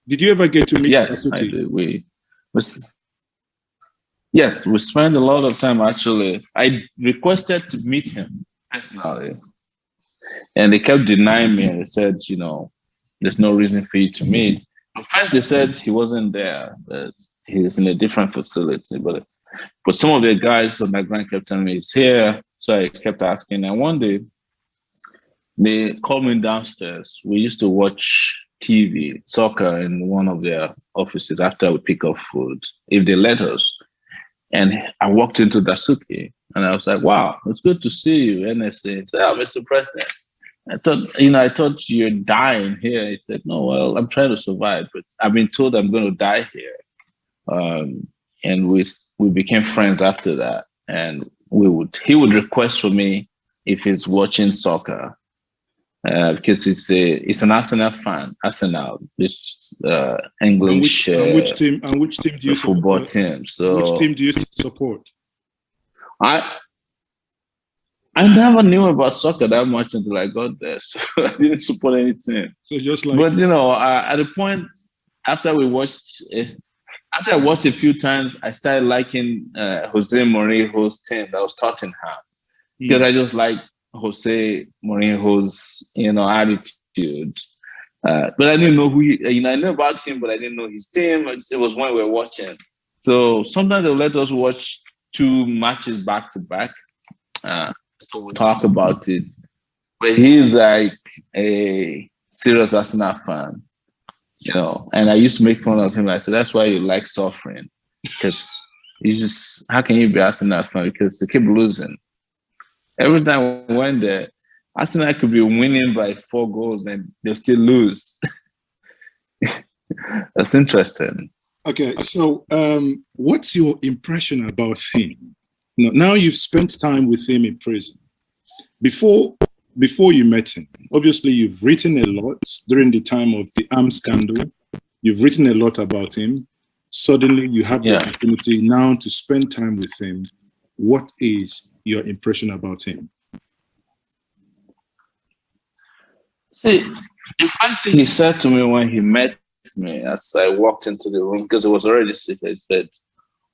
Did you ever get to meet Yes, I Dasuki? do. We yes, we spent a lot of time actually. I requested to meet him personally, and they kept denying me. And they said, there's no reason for you to meet. At first, they said he wasn't there, that he's in a different facility. But some of the guys on that ground kept telling me he's here. So I kept asking. And one day, they called me downstairs. We used to watch TV, soccer in one of their offices after we pick up food, if they let us. And I walked into Dasuki and I was like, wow, it's good to see you. And I said, oh, Mr. President, I thought you're dying here. He said, no, well, I'm trying to survive, but I've been told I'm going to die here. And we became friends after that. And he would request for me if he's watching soccer, because it's an Arsenal fan. Arsenal, this English And which team do you football support? team. Which So team do you support? I I never knew about soccer that much until I got there, so I didn't support any team. So just like But at the point after we watched, after I watched a few times, I started liking Jose Mourinho's team. That was Tottenham, because I just like Jose Mourinho's attitude. But I didn't know who I knew about him, but I didn't know his team. It was when we were watching. So sometimes they'll let us watch two matches back to back. So we'll talk about it. But he's like a serious Arsenal fan, and I used to make fun of him. I said, that's why you like suffering. Because how can you be Arsenal fan? Because they keep losing. Every time we went there, Arsenal could be winning by 4 goals and they'll still lose. That's interesting. Okay, so what's your impression about him? Now you've spent time with him in prison. Before you met him, obviously you've written a lot during the time of the arms scandal. You've written a lot about him. Suddenly you have the opportunity now to spend time with him. What is your impression about him? See, the first thing he said to me when he met me as I walked into the room, because it was already secret, he said,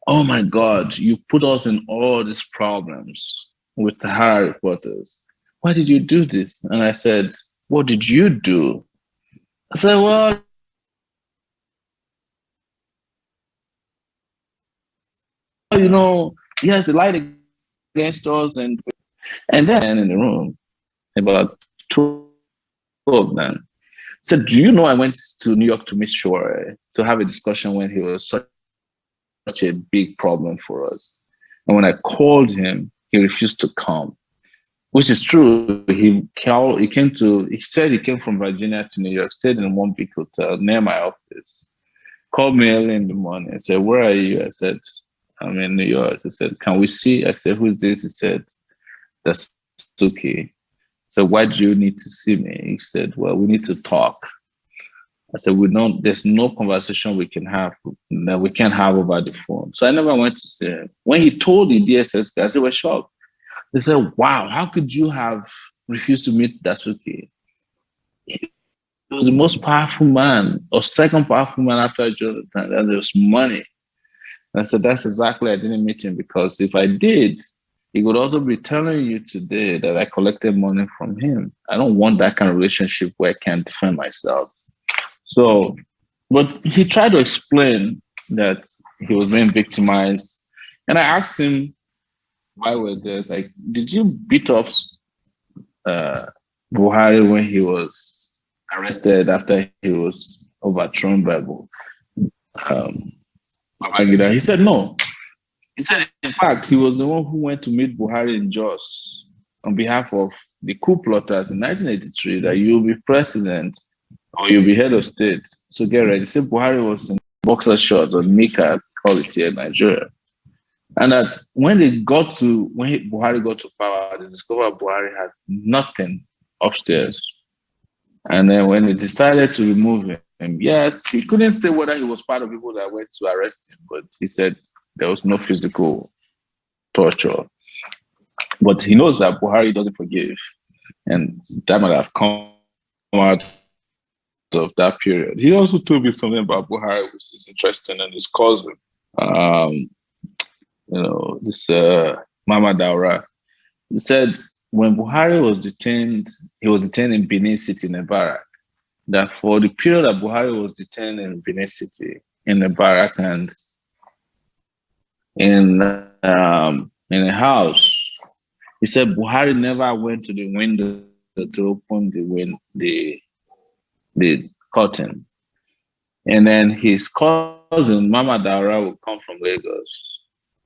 "Oh my God, you put us in all these problems with Sahara reporters. Why did you do this?" And I said, "What did you do?" I said, "Well, yes, they lied against us." And then in the room, about 2 of them said, "Do you know I went to New York to Miss Shore to have a discussion when he was such a big problem for us? And when I called him, he refused to come." Which is true. He said he came from Virginia to New York, stayed in one big hotel near my office, called me early in the morning and said, "Where are you?" I said, "I'm in New York." He said, "Can we see?" I said, "Who is this?" He said, "That's Suki." So why do you need to see me? He said, "Well, we need to talk." I said, there's no conversation we can have that we can't have over the phone. So I never went to see him. When he told the DSS guys, they were shocked. They said, "Wow, how could you have refused to meet Dasuki? He was the most powerful man, or second powerful man after Jonathan, and there's money." And I said, "That's exactly, I didn't meet him, because if I did, he would also be telling you today that I collected money from him. I don't want that kind of relationship where I can't defend myself." So, but he tried to explain that he was being victimized. And I asked him, why were there, like, did you beat up Buhari when he was arrested after he was overthrown by Babangida? He said no. He said, in fact, he was the one who went to meet Buhari in Jos on behalf of the coup plotters in 1983, that you'll be president or you'll be head of state. So get ready. He said Buhari was in boxer shorts or Mika, call it here in Nigeria. And that when Buhari got to power, they discovered Buhari has nothing upstairs. And then when they decided to remove him, yes, he couldn't say whether he was part of people that went to arrest him, but he said there was no physical torture. But he knows that Buhari doesn't forgive. And that might have come out of that period. He also told me something about Buhari, which is interesting, and his cousin, this Mama Daura. He said when Buhari was detained, he was detained in Benin City in a barrack. That for the period that Buhari was detained in Benin City, in a barrack and in a house, he said Buhari never went to the window to open the curtain. And then his cousin, Mama Daura, would come from Lagos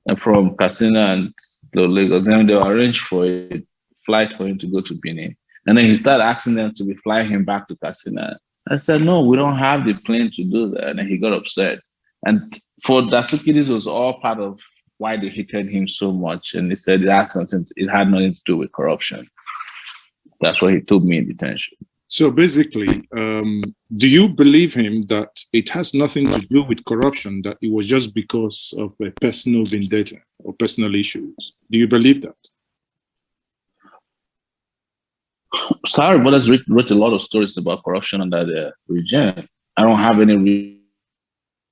and from Katsina and Lagos. Then they arranged for a flight for him to go to Benin. And then he started asking them to fly him back to Katsina. I said, no, we don't have the plane to do that. And then he got upset. And for Dasuki, this was all part of why they hated him so much. And he said it had nothing to do with corruption. That's what he told me in detention. So basically, do you believe him that it has nothing to do with corruption, that it was just because of a personal vendetta or personal issues? Do you believe that? Sorry, but I wrote a lot of stories about corruption under the regime. I don't have any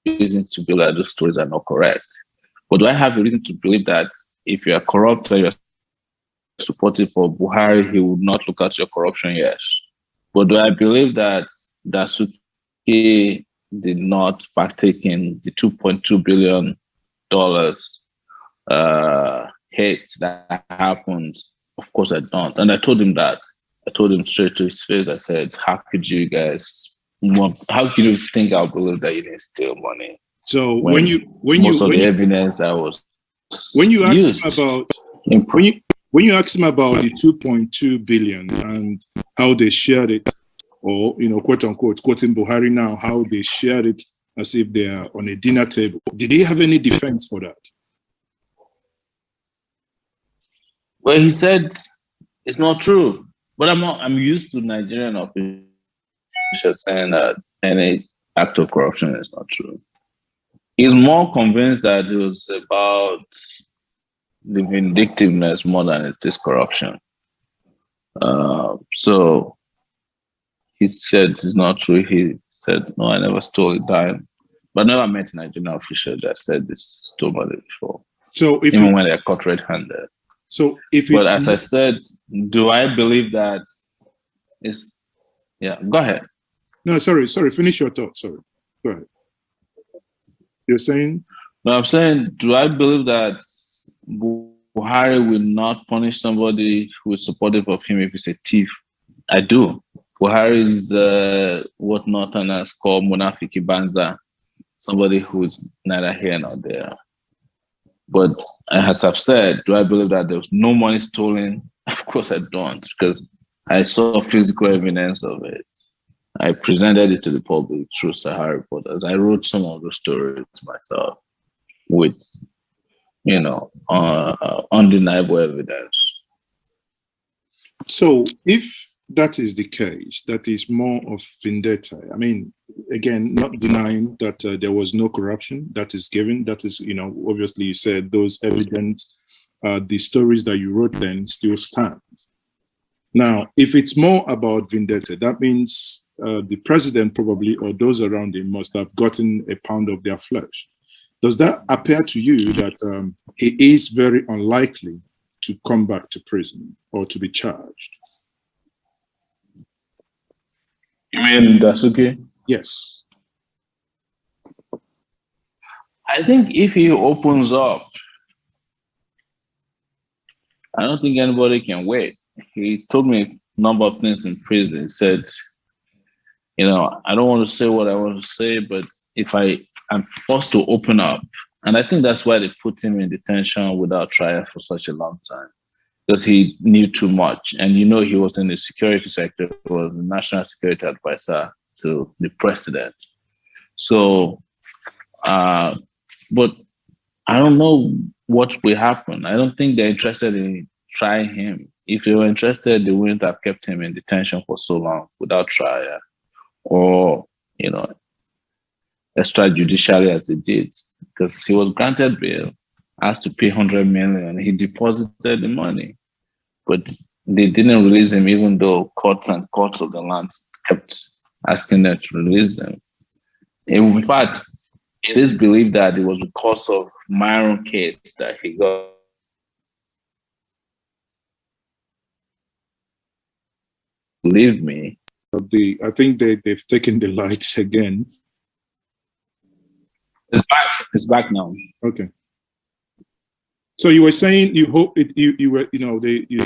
reason to believe that those stories are not correct. But do I have a reason to believe that if you are corrupt or you're supportive for Buhari, he would not look at your corruption? Yes. But do I believe that Dasuki did not partake in the $2.2 billion haste that happened? Of course I don't. And I told him that. I told him straight to his face. I said, how could you think I'll believe that you didn't steal money? So when you evidence I was when you asked him about the 2.2 billion and how they shared it, or quote unquote quoting Buhari now, how they shared it as if they are on a dinner table, did he have any defense for that? Well, he said it's not true, but I'm used to Nigerian officials saying that any act of corruption is not true. He's more convinced that it was about the vindictiveness more than it is corruption. So he said it's not true. He said, no, I never stole a dime. But I never met a Nigerian official that said this stole money before. So even when they're caught red-handed. So but as I said, do I believe that it's... Yeah, go ahead. No, sorry. Finish your thought. Sorry. Go ahead. You're saying? No, I'm saying, do I believe that Buhari will not punish somebody who is supportive of him if he's a thief? I do. Buhari is what Northerners call Munafiki Banza, somebody who's neither here nor there. But as I've said, do I believe that there was no money stolen? Of course I don't, because I saw physical evidence of it. I presented it to the public through Sahara reporters. I wrote some of the stories myself with, undeniable evidence. So if that is the case, that is more of vendetta. I mean, again, not denying that there was no corruption that is given. That is, obviously you said those evidence, the stories that you wrote then still stand. Now, if it's more about vendetta, that means the president probably, or those around him, must have gotten a pound of their flesh. Does that appear to you that he is very unlikely to come back to prison or to be charged? You mean Dasuki? Yes. I think if he opens up, I don't think anybody can wait. He told me a number of things in prison. He said, I don't want to say what I want to say, but if I'm forced to open up, and I think that's why they put him in detention without trial for such a long time, because he knew too much. And he was in the security sector, he was the national security advisor to the president. So, but I don't know what will happen. I don't think they're interested in trying him. If they were interested, they wouldn't have kept him in detention for so long without trial, or, extrajudicially as they did, because he was granted bail, asked to pay 100 million. He deposited the money, but they didn't release him, even though courts of the land kept asking them to release them. In fact, it is believed that it was because of my own case that he got. Believe me. I think they've taken the lights again. It's back. It's back now. Okay. So you were saying you hope you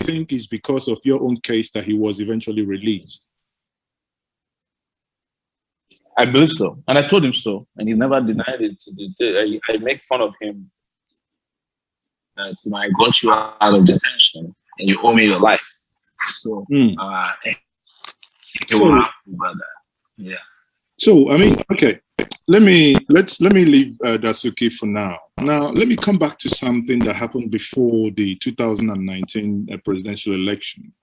think it's because of your own case that he was eventually released. I believe so, and I told him so, and he never denied it. I make fun of him. That I got you out of detention, and you owe me your life. So, he will happy about that. Yeah. So I mean, okay. Let me leave Dasuki for now. Now, let me come back to something that happened before the 2019 presidential election.